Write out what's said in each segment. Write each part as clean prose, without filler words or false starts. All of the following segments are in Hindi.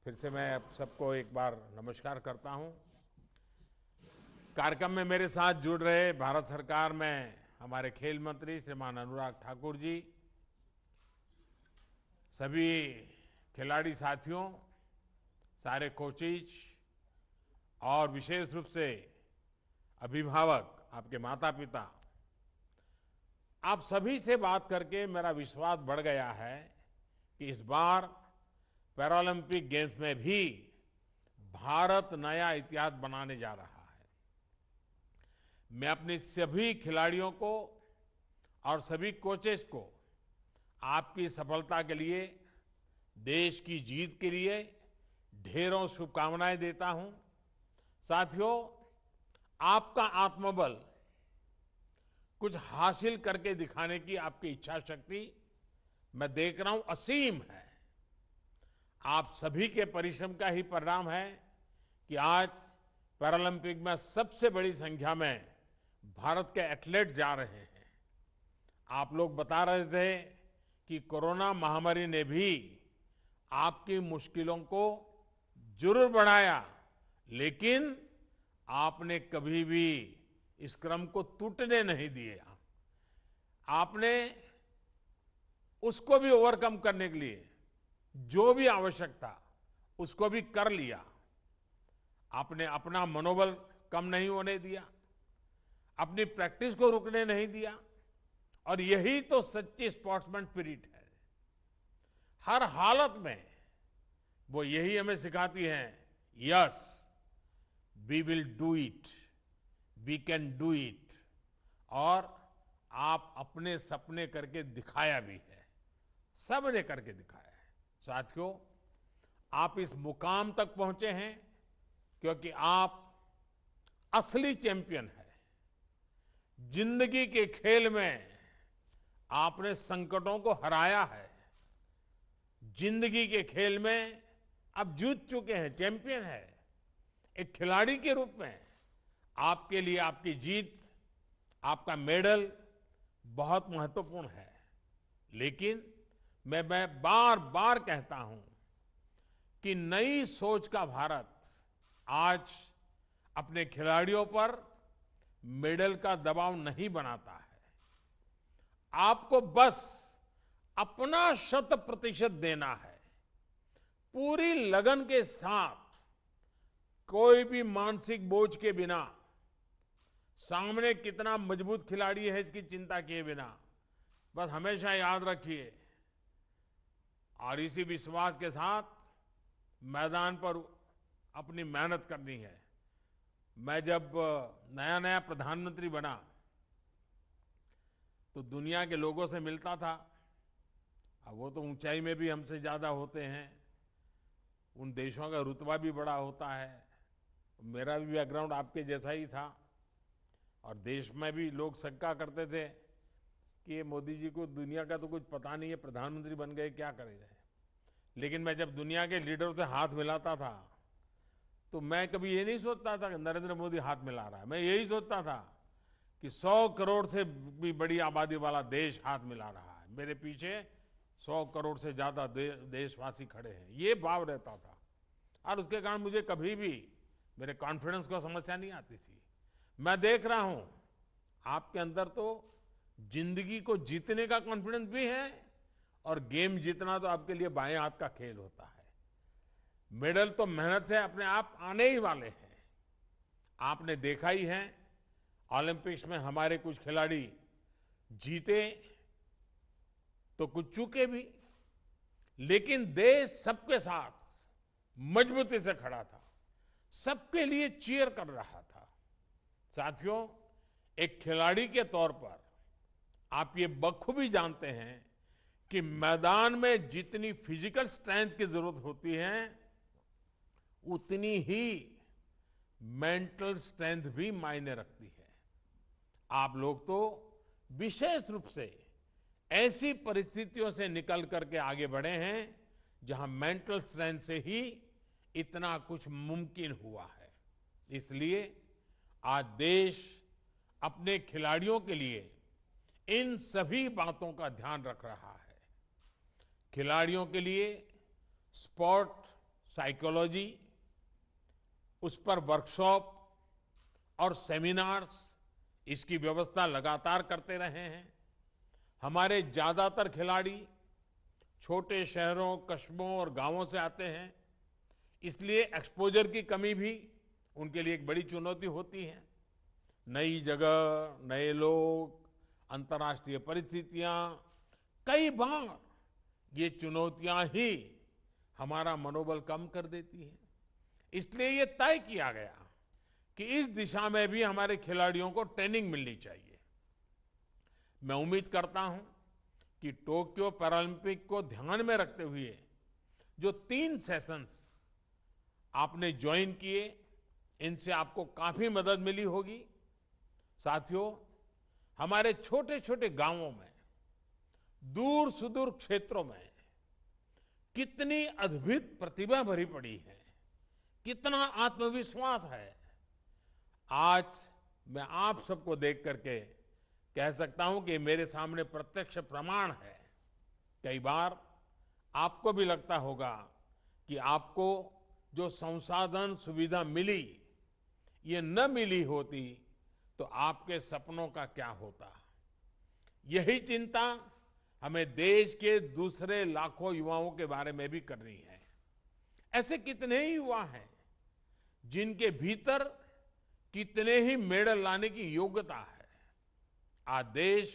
फिर से मैं आप सबको एक बार नमस्कार करता हूं। कार्यक्रम में मेरे साथ जुड़ रहे भारत सरकार में हमारे खेल मंत्री श्रीमान अनुराग ठाकुर जी, सभी खिलाड़ी साथियों, सारे कोचेज और विशेष रूप से अभिभावक, आपके माता पिता, आप सभी से बात करके मेरा विश्वास बढ़ गया है कि इस बार पैरालंपिक गेम्स में भी भारत नया इतिहास बनाने जा रहा है। मैं अपने सभी खिलाड़ियों को और सभी कोचेस को आपकी सफलता के लिए, देश की जीत के लिए ढेरों शुभकामनाएं देता हूं। साथियों, आपका आत्मबल, कुछ हासिल करके दिखाने की आपकी इच्छा शक्ति मैं देख रहा हूं असीम है। आप सभी के परिश्रम का ही परिणाम है कि आज पैरालंपिक में सबसे बड़ी संख्या में भारत के एथलीट जा रहे हैं। आप लोग बता रहे थे कि कोरोना महामारी ने भी आपकी मुश्किलों को जरूर बढ़ाया, लेकिन आपने कभी भी इस क्रम को टूटने नहीं दिया। आपने उसको भी ओवरकम करने के लिए जो भी आवश्यक था उसको भी कर लिया। आपने अपना मनोबल कम नहीं होने दिया, अपनी प्रैक्टिस को रुकने नहीं दिया, और यही तो सच्ची स्पोर्ट्समैन स्पिरिट है। हर हालत में वो यही हमें सिखाती हैं, yes we will do it, we can do it. और आप अपने सपने करके दिखाया भी है, सबने करके दिखाया है। साथियों, आप इस मुकाम तक पहुंचे हैं क्योंकि आप असली चैंपियन हैं। जिंदगी के खेल में आपने संकटों को हराया है। जिंदगी के खेल में आप जीत चुके हैं, चैंपियन है। एक खिलाड़ी के रूप में आपके लिए आपकी जीत, आपका मेडल बहुत महत्वपूर्ण है। लेकिन मैं बार बार कहता हूं कि नई सोच का भारत आज अपने खिलाड़ियों पर मेडल का दबाव नहीं बनाता है। आपको बस अपना 100% देना है, पूरी लगन के साथ, कोई भी मानसिक बोझ के बिना, सामने कितना मजबूत खिलाड़ी है इसकी चिंता किए बिना। बस हमेशा याद रखिए और इसी विश्वास के साथ मैदान पर अपनी मेहनत करनी है। मैं जब नया नया प्रधानमंत्री बना तो दुनिया के लोगों से मिलता था। अब वो तो ऊंचाई में भी हमसे ज़्यादा होते हैं, उन देशों का रुतबा भी बड़ा होता है। मेरा भी बैकग्राउंड आपके जैसा ही था, और देश में भी लोग शंका करते थे कि ये मोदी जी को दुनिया का तो कुछ पता नहीं है, प्रधानमंत्री बन गए, क्या करेंगे। लेकिन मैं जब दुनिया के लीडरों से हाथ मिलाता था तो मैं कभी ये नहीं सोचता था कि नरेंद्र मोदी हाथ मिला रहा है। मैं यही सोचता था कि 100 करोड़ से भी बड़ी आबादी वाला देश हाथ मिला रहा है, मेरे पीछे 100 करोड़ से ज्यादा देशवासी खड़े हैं। ये भाव रहता था, और उसके कारण मुझे कभी भी मेरे कॉन्फिडेंस को समस्या नहीं आती थी। मैं देख रहा हूं आपके अंदर तो जिंदगी को जीतने का कॉन्फिडेंस भी है, और गेम जीतना तो आपके लिए बाएं हाथ का खेल होता है। मेडल तो मेहनत से अपने आप आने ही वाले हैं। आपने देखा ही है, ओलंपिक्स में हमारे कुछ खिलाड़ी जीते तो कुछ चूके भी, लेकिन देश सबके साथ मजबूती से खड़ा था, सबके लिए चीयर कर रहा था। साथियों, एक खिलाड़ी के तौर पर आप ये बखूबी जानते हैं कि मैदान में जितनी फिजिकल स्ट्रेंथ की जरूरत होती है, उतनी ही मेंटल स्ट्रेंथ भी मायने रखती है। आप लोग तो विशेष रूप से ऐसी परिस्थितियों से निकल करके आगे बढ़े हैं जहां मेंटल स्ट्रेंथ से ही इतना कुछ मुमकिन हुआ है। इसलिए आज देश अपने खिलाड़ियों के लिए इन सभी बातों का ध्यान रख रहा है। खिलाड़ियों के लिए स्पोर्ट साइकोलॉजी, उस पर वर्कशॉप और सेमिनार्स, इसकी व्यवस्था लगातार करते रहे हैं। हमारे ज्यादातर खिलाड़ी छोटे शहरों, कस्बों और गांवों से आते हैं, इसलिए एक्सपोजर की कमी भी उनके लिए एक बड़ी चुनौती होती है। नई जगह, नए लोग, अंतर्राष्ट्रीय परिस्थितियां, कई बार ये चुनौतियां ही हमारा मनोबल कम कर देती हैं। इसलिए ये तय किया गया कि इस दिशा में भी हमारे खिलाड़ियों को ट्रेनिंग मिलनी चाहिए। मैं उम्मीद करता हूं कि टोक्यो पैरालंपिक को ध्यान में रखते हुए जो 3 सेशंस आपने ज्वाइन किए, इनसे आपको काफी मदद मिली होगी। साथियों, हमारे छोटे छोटे गांवों में, दूर सुदूर क्षेत्रों में कितनी अद्भुत प्रतिभा भरी पड़ी है, कितना आत्मविश्वास है। आज मैं आप सबको देख करके कह सकता हूं कि मेरे सामने प्रत्यक्ष प्रमाण है। कई बार आपको भी लगता होगा कि आपको जो संसाधन सुविधा मिली, ये न मिली होती तो आपके सपनों का क्या होता। यही चिंता हमें देश के दूसरे लाखों युवाओं के बारे में भी करनी है। ऐसे कितने ही युवा हैं जिनके भीतर कितने ही मेडल लाने की योग्यता है। आज देश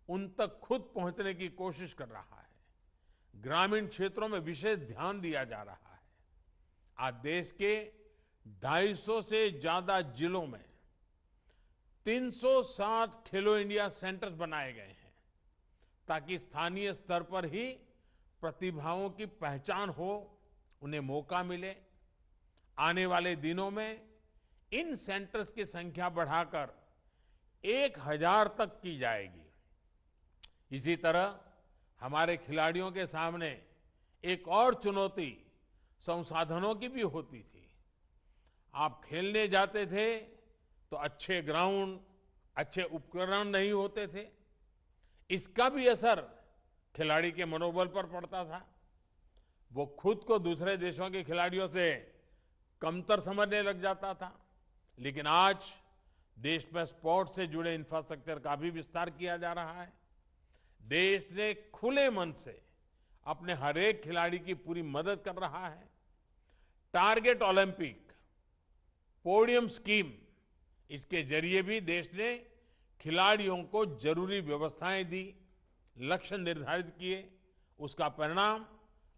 उन तक खुद पहुंचने की कोशिश कर रहा है। ग्रामीण क्षेत्रों में विशेष ध्यान दिया जा रहा है। आज देश के 250 से ज्यादा जिलों में 360 खेलो इंडिया सेंटर्स बनाए गए हैं, ताकि स्थानीय स्तर पर ही प्रतिभाओं की पहचान हो, उन्हें मौका मिले। आने वाले दिनों में इन सेंटर्स की संख्या बढ़ाकर 1000 तक की जाएगी। इसी तरह हमारे खिलाड़ियों के सामने एक और चुनौती संसाधनों की भी होती थी। आप खेलने जाते थे तो अच्छे ग्राउंड, अच्छे उपकरण नहीं होते थे। इसका भी असर खिलाड़ी के मनोबल पर पड़ता था। वो खुद को दूसरे देशों के खिलाड़ियों से कमतर समझने लग जाता था। लेकिन आज देश में स्पोर्ट्स से जुड़े इंफ्रास्ट्रक्चर का भी विस्तार किया जा रहा है। देश ने खुले मन से अपने हर एक खिलाड़ी की पूरी मदद कर रहा है। टारगेट ओलंपिक, पोडियम स्कीम, इसके जरिए भी देश ने खिलाड़ियों को जरूरी व्यवस्थाएं दी, लक्ष्य निर्धारित किए। उसका परिणाम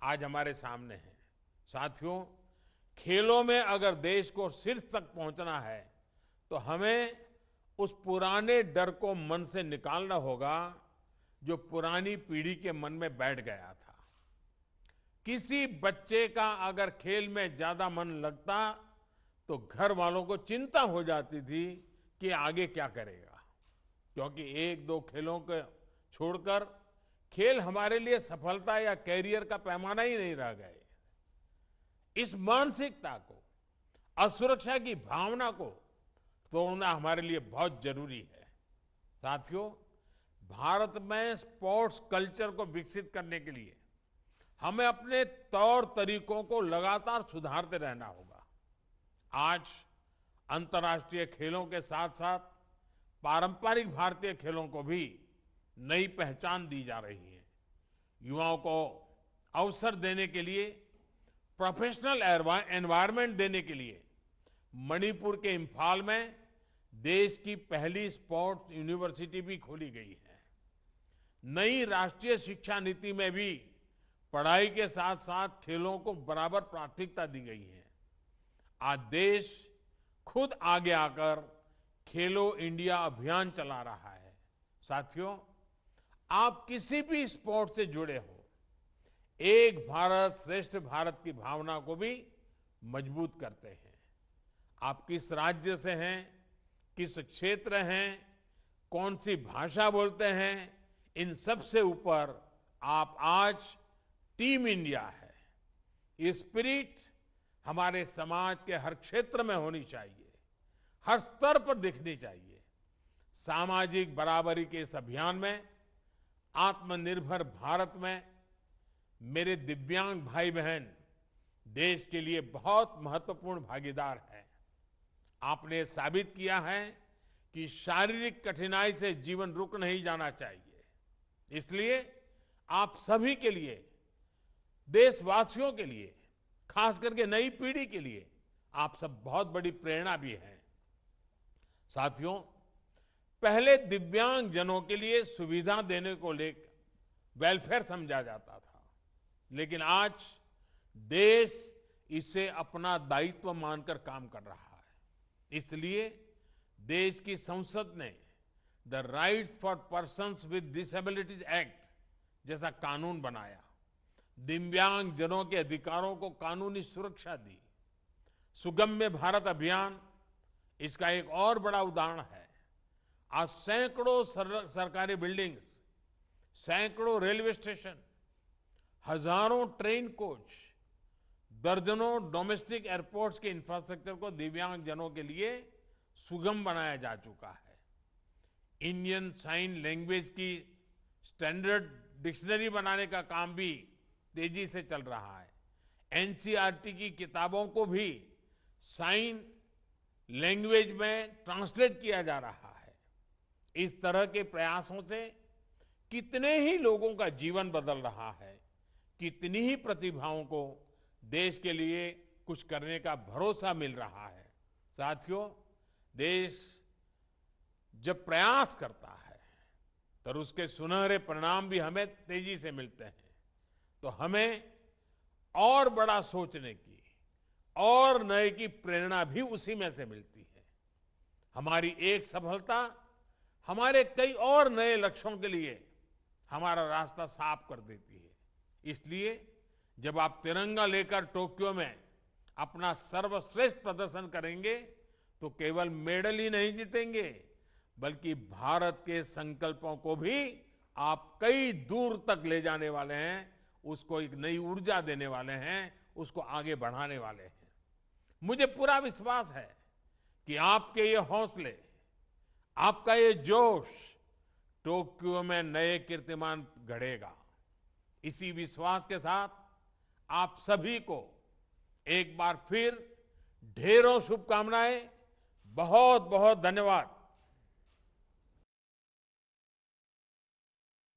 आज हमारे सामने है। साथियों, खेलों में अगर देश को शीर्ष तक पहुंचना है तो हमें उस पुराने डर को मन से निकालना होगा जो पुरानी पीढ़ी के मन में बैठ गया था। किसी बच्चे का अगर खेल में ज्यादा मन लगता तो घर वालों को चिंता हो जाती थी कि आगे क्या करेगा, क्योंकि 1-2 खेलों को छोड़कर खेल हमारे लिए सफलता या कैरियर का पैमाना ही नहीं रह गए। इस मानसिकता को, असुरक्षा की भावना को तोड़ना हमारे लिए बहुत जरूरी है। साथियों, भारत में स्पोर्ट्स कल्चर को विकसित करने के लिए हमें अपने तौर तरीकों को लगातार सुधारते रहना होगा। आज अंतर्राष्ट्रीय खेलों के साथ साथ पारंपरिक भारतीय खेलों को भी नई पहचान दी जा रही है। युवाओं को अवसर देने के लिए, प्रोफेशनल एनवायरनमेंट देने के लिए मणिपुर के इंफाल में देश की पहली स्पोर्ट्स यूनिवर्सिटी भी खोली गई है। नई राष्ट्रीय शिक्षा नीति में भी पढ़ाई के साथ साथ खेलों को बराबर प्राथमिकता दी गई है। आज देश खुद आगे आकर खेलो इंडिया अभियान चला रहा है। साथियों, आप किसी भी स्पोर्ट से जुड़े हो, एक भारत श्रेष्ठ भारत की भावना को भी मजबूत करते हैं। आप किस राज्य से हैं, किस क्षेत्र हैं, कौन सी भाषा बोलते हैं, इन सब से ऊपर आप आज टीम इंडिया है। ये स्पिरिट हमारे समाज के हर क्षेत्र में होनी चाहिए, हर स्तर पर दिखनी चाहिए। सामाजिक बराबरी के इस अभियान में, आत्मनिर्भर भारत में मेरे दिव्यांग भाई बहन देश के लिए बहुत महत्वपूर्ण भागीदार है। आपने साबित किया है कि शारीरिक कठिनाई से जीवन रुक नहीं जाना चाहिए। इसलिए आप सभी के लिए, देशवासियों के लिए, खास करके नई पीढ़ी के लिए आप सब बहुत बड़ी प्रेरणा भी हैं। साथियों, पहले दिव्यांग जनों के लिए सुविधा देने को लेकर वेलफेयर समझा जाता था, लेकिन आज देश इसे अपना दायित्व मानकर काम कर रहा है। इसलिए देश की संसद ने the rights for persons with disabilities act जैसा कानून बनाया, दिव्यांग जनों के अधिकारों को कानूनी सुरक्षा दी। सुगम्य भारत अभियान इसका एक और बड़ा उदाहरण है। आज सैकड़ों सरकारी बिल्डिंग्स, सैकड़ों रेलवे स्टेशन, हजारों ट्रेन कोच, दर्जनों डोमेस्टिक एयरपोर्ट्स के इंफ्रास्ट्रक्चर को दिव्यांग जनों के लिए सुगम बनाया जा चुका है। इंडियन साइन लैंग्वेज की स्टैंडर्ड डिक्शनरी बनाने का काम भी तेजी से चल रहा है। एनसीईआरटी की किताबों को भी साइन लैंग्वेज में ट्रांसलेट किया जा रहा है। इस तरह के प्रयासों से कितने ही लोगों का जीवन बदल रहा है, कितनी ही प्रतिभाओं को देश के लिए कुछ करने का भरोसा मिल रहा है। साथियों, देश जब प्रयास करता है तो उसके सुनहरे परिणाम भी हमें तेजी से मिलते हैं। तो हमें और बड़ा सोचने की और नए की प्रेरणा भी उसी में से मिलती है। हमारी एक सफलता हमारे कई और नए लक्ष्यों के लिए हमारा रास्ता साफ कर देती है। इसलिए जब आप तिरंगा लेकर टोक्यो में अपना सर्वश्रेष्ठ प्रदर्शन करेंगे तो केवल मेडल ही नहीं जीतेंगे, बल्कि भारत के संकल्पों को भी आप कई दूर तक ले जाने वाले हैं, उसको एक नई ऊर्जा देने वाले हैं, उसको आगे बढ़ाने वाले हैं। मुझे पूरा विश्वास है कि आपके ये हौसले, आपका ये जोश टोक्यो में नए कीर्तिमान गढ़ेगा। इसी विश्वास के साथ आप सभी को एक बार फिर ढेरों शुभकामनाएं। बहुत बहुत धन्यवाद।